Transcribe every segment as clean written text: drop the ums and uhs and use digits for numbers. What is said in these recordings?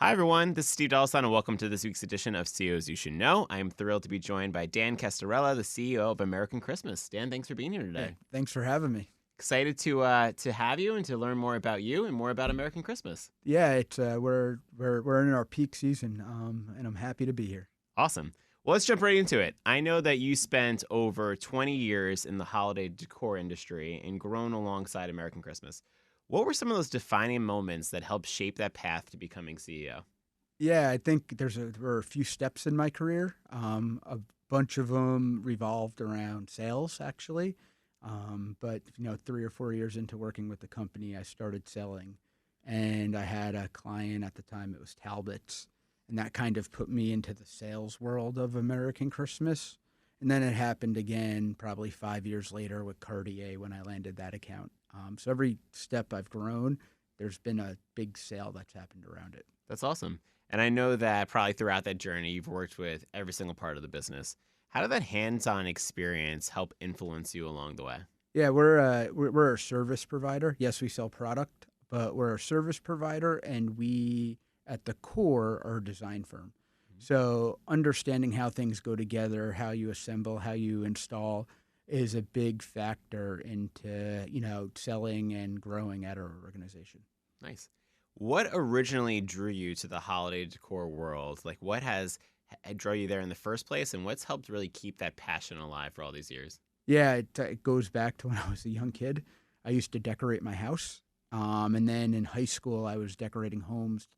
Hi, everyone. This is Steve Delasan, and welcome to this week's edition of CEOs You Should Know. I am thrilled to be joined by Dan Casterella, the CEO of American Christmas. Dan, thanks for being here Yeah, today. thanks for having me. Excited to have you and to learn more about you and more about American Christmas. Yeah, it's we're in our peak season, and I'm happy to be here. Awesome. Well, let's jump right into it. I know that you spent over 20 years in the holiday decor industry and grown alongside American Christmas. What were some of those defining moments that helped shape that path to becoming CEO? Yeah, I think there were a few steps in my career. A bunch of them revolved around sales, actually. But 3 or 4 years into working with the company, I started selling, and I had a client at the time. It was Talbot's, and that kind of put me into the sales world of American Christmas. And then it happened again, probably 5 years later, with Cartier when I landed that account. So every step I've grown, there's been a big sale that's happened around it. That's awesome. And I know that probably throughout that journey, you've worked with every single part of the business. How did that hands-on experience help influence you along the way? Yeah, we're a service provider. Yes, we sell product, but we're a service provider, and we at the core are a design firm. So understanding how things go together, how you assemble, how you install, is a big factor into selling and growing at our organization. Nice. What originally drew you to the holiday decor world? Like, what has drew you there in the first place, and what's helped really keep that passion alive for all these years? Yeah, it goes back to when I was a young kid. I used to decorate my house. And then in high school, I was decorating homes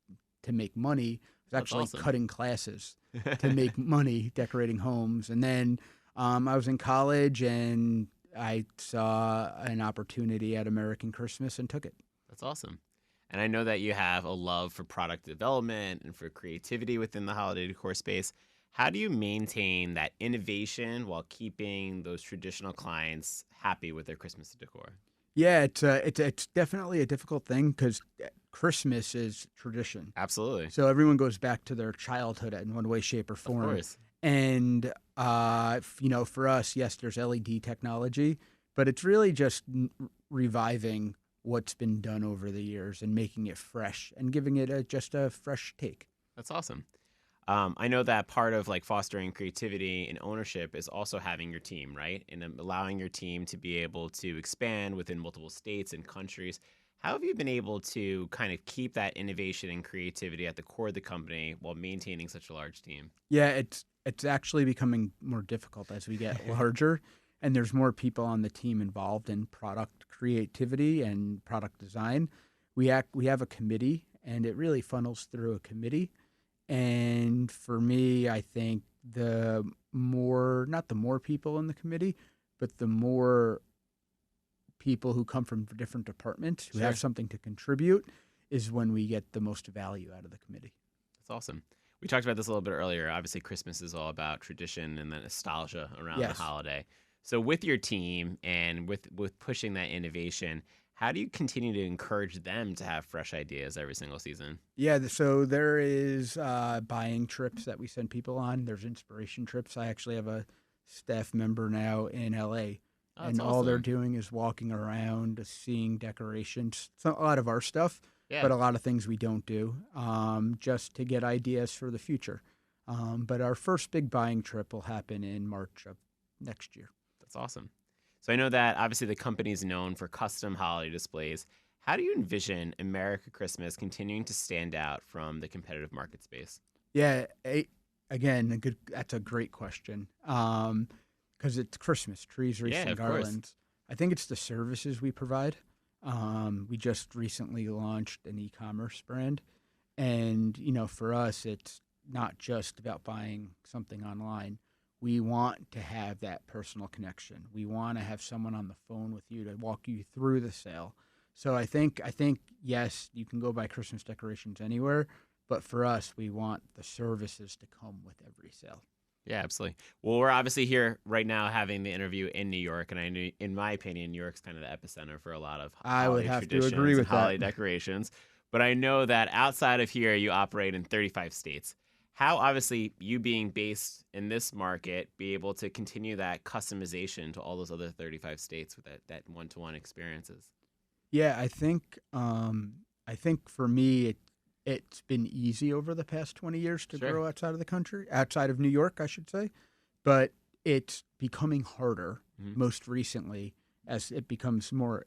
to make money. I was That's actually awesome. cutting classes to make money decorating homes. And then I was in college and I saw an opportunity at American Christmas and took it. That's awesome. And I know that you have a love for product development and for creativity within the holiday decor space. How do you maintain that innovation while keeping those traditional clients happy with their Christmas decor? Yeah, it's definitely a difficult thing because Christmas is tradition. Absolutely. So everyone goes back to their childhood in one way, shape, or Of form. course. And for us, yes, there's LED technology, but it's really just reviving what's been done over the years and making it fresh and giving it just a fresh take. That's awesome. I know that part of like fostering creativity and ownership is also having your team, right? And allowing your team to be able to expand within multiple states and countries. How have you been able to kind of keep that innovation and creativity at the core of the company while maintaining such a large team? Yeah, it's actually becoming more difficult as we get larger, and there's more people on the team involved in product creativity and product design. We have a committee, and it really funnels through a committee. And for me, I think not the more people in the committee, but the more people who come from different departments who Sure. have something to contribute is when we get the most value out of the committee. That's awesome. We talked about this a little bit earlier. Obviously, Christmas is all about tradition and the nostalgia around the Yes. holiday. So, with your team and with pushing that innovation, how do you continue to encourage them to have fresh ideas every single season? Yeah, so there is buying trips that we send people on. There's inspiration trips. I actually have a staff member now in LA, Oh, that's and all they're awesome. doing is walking around, seeing decorations. So a lot of our stuff, Yeah, but a lot of things we don't do, just to get ideas for the future. But our first big buying trip will happen in March of next year. that's awesome. So, I know that obviously the company is known for custom holiday displays. How do you envision America Christmas continuing to stand out from the competitive market space? Yeah, again, that's a great question. Because it's Christmas, trees, wreaths, Yeah, and of course. garlands. I think it's the services we provide. We just recently launched an e-commerce brand, and for us, it's not just about buying something online. We want to have that personal connection. We want to have someone on the phone with you to walk you through the sale. So I think yes, you can go buy Christmas decorations anywhere, but for us, we want the services to come with every sale. Yeah, absolutely. Well, we're obviously here right now having the interview in New York, and I know, in my opinion, New York's kind of the epicenter for a lot of I would holiday have to agree traditions and with that. holiday decorations. But I know that outside of here, you operate in 35 states. How, obviously, you being based in this market, be able to continue that customization to all those other 35 states with that one-to-one experiences? Yeah, I think for me, it's been easy over the past 20 years to Sure. grow outside of the country, outside of New York, I should say. But it's becoming harder Mhm. most recently as it becomes more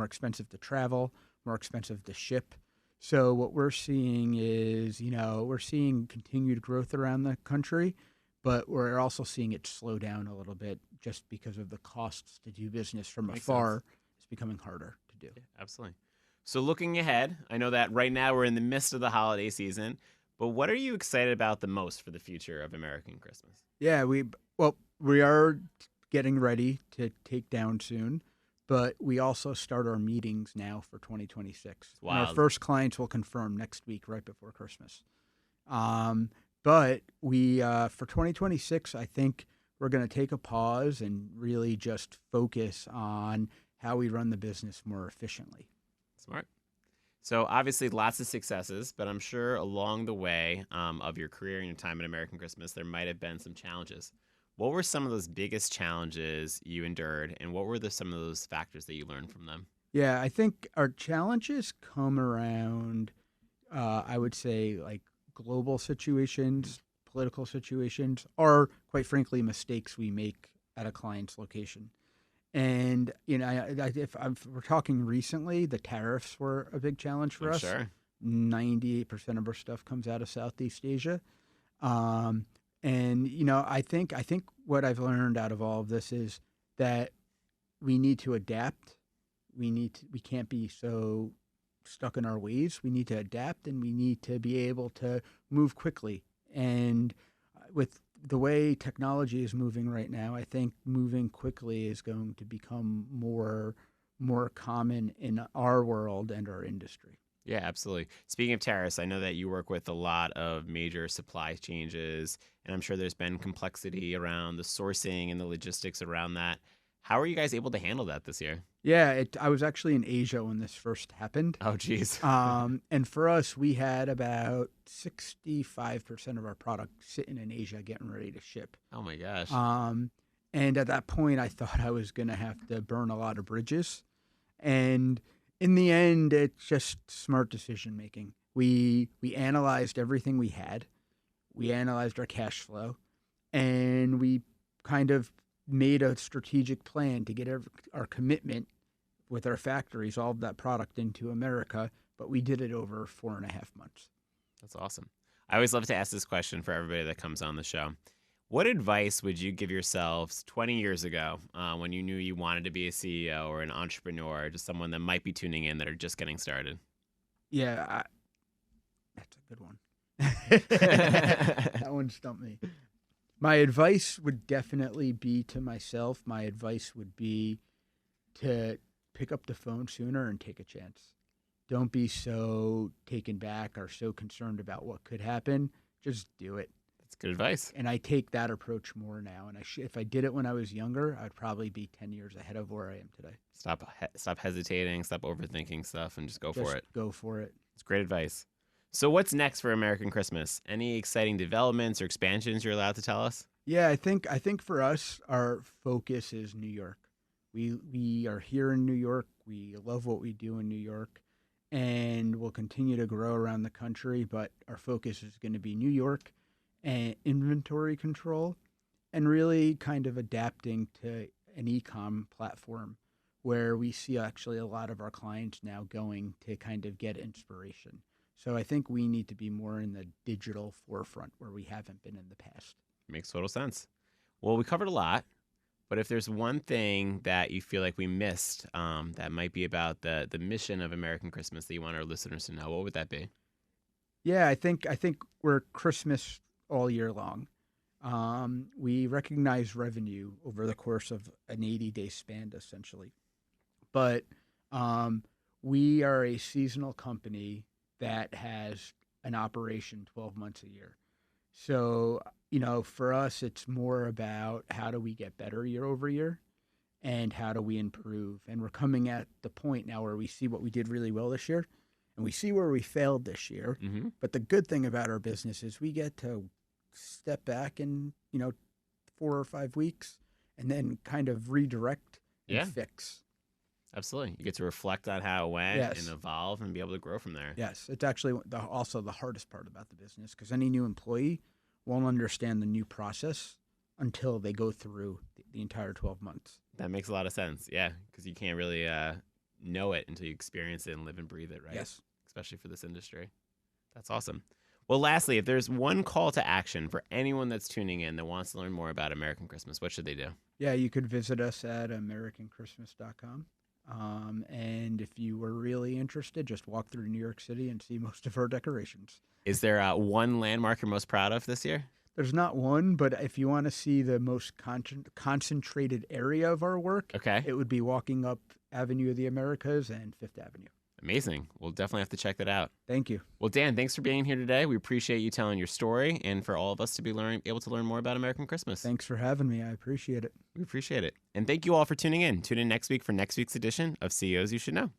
expensive to travel, more expensive to ship. So what we're seeing is, we're seeing continued growth around the country, but we're also seeing it slow down a little bit just because of the costs to do business from Makes sense. afar is becoming harder to do. Yeah, absolutely. So looking ahead, I know that right now we're in the midst of the holiday season, but what are you excited about the most for the future of American Christmas? Yeah, we are getting ready to take down soon, but we also start our meetings now for 2026, It's and our wild. first clients will confirm next week, right before Christmas. Um, but we for 2026, I think we're going to take a pause and really just focus on how we run the business more efficiently. Smart. So obviously lots of successes, but I'm sure along the way of your career and your time at American Christmas, there might have been some challenges. What were some of those biggest challenges you endured, and what were some of those factors that you learned from them? Yeah, I think our challenges come around I would say like global Mhm. situations, political situations, or quite frankly mistakes we make at a client's location. And if we're talking recently, the tariffs were a big challenge for I'm us. sure. 98% of our stuff comes out of Southeast Asia. Um, and I think what I've learned out of all of this is that we need to adapt. We can't be so stuck in our ways. We need to adapt and we need to be able to move quickly. And with the way technology is moving right now, I think moving quickly is going to become more common in our world and our industry. Yeah, absolutely. Speaking of tariffs, I know that you work with a lot of major supply changes, and I'm sure there's been complexity around the sourcing and the logistics around that. How are you guys able to handle that this year? Yeah, I was actually in Asia when this first happened. Oh, geez. And for us, we had about 65% of our product sitting in Asia getting ready to ship. Oh my gosh. Um, and at that point, I thought I was going to have to burn a lot of bridges. And in the end, it's just smart decision making. We analyzed everything we had. We analyzed our cash flow, and we kind of made a strategic plan to get our commitment with our factories, all of that product into America. But we did it over 4.5 months. That's awesome. I always love to ask this question for everybody that comes on the show. What advice would you give yourselves 20 years ago when you knew you wanted to be a CEO or an entrepreneur, just someone that might be tuning in that are just getting started? Yeah, that's a good one. That one stumped me. My advice would definitely be to myself. My advice would be to pick up the phone sooner and take a chance. Don't be so taken back or so concerned about what could happen. Just do it. That's good advice. And I take that approach more now. And if I did it when I was younger, I'd probably be 10 years ahead of where I am today. Stop hesitating, stop overthinking stuff, and just go for Just it. go for it. It's great advice. So, what's next for American Christmas? Any exciting developments or expansions you're allowed to tell us? Yeah, I think for us, our focus is New York. We are here in New York. We love what we do in New York, and we'll continue to grow around the country. But our focus is going to be New York and inventory control, and really kind of adapting to an e-com platform where we see actually a lot of our clients now going to kind of get inspiration. So I think we need to be more in the digital forefront where we haven't been in the past. Makes total sense. Well, we covered a lot, but if there's one thing that you feel like we missed that might be about the mission of American Christmas that you want our listeners to know, what would that be? Yeah, I think we're Christmas all year long. We recognize revenue over the course of an 80-day span, essentially. But um, we are a seasonal company that has an operation 12 months a year. So, for us, it's more about how do we get better year over year and how do we improve. And we're coming at the point now where we see what we did really well this year and we see where we failed this year. Mm-hmm. But the good thing about our business is we get to step back in, 4 or 5 weeks and then kind of redirect and Yeah, fix. Absolutely. You get to reflect on how it went and Yes. evolve and be able to grow from there. Yes, it's actually also the hardest part about the business because any new employee won't understand the new process until they go through the entire 12 months. That makes a lot of sense. Yeah, because you can't really know it until you experience it and live and breathe it, right? Yes. Especially for this industry. That's awesome. Well, lastly, if there's one call to action for anyone that's tuning in that wants to learn more about American Christmas, what should they do? Yeah, you could visit us at americanchristmas.com. And if you were really interested, just walk through New York City and see most of our decorations. Is there one landmark you're most proud of this year? There's not one, but if you want to see the most concentrated area of our work, Okay. it would be walking up Avenue of the Americas and Fifth Avenue. Amazing. We'll definitely have to check that out. Thank you. Well, Dan, thanks for being here today. We appreciate you telling your story and for all of us to be able to learn more about American Christmas. Thanks for having me. I appreciate it. We appreciate it. And thank you all for tuning in. Tune in next week for next week's edition of CEOs You Should Know.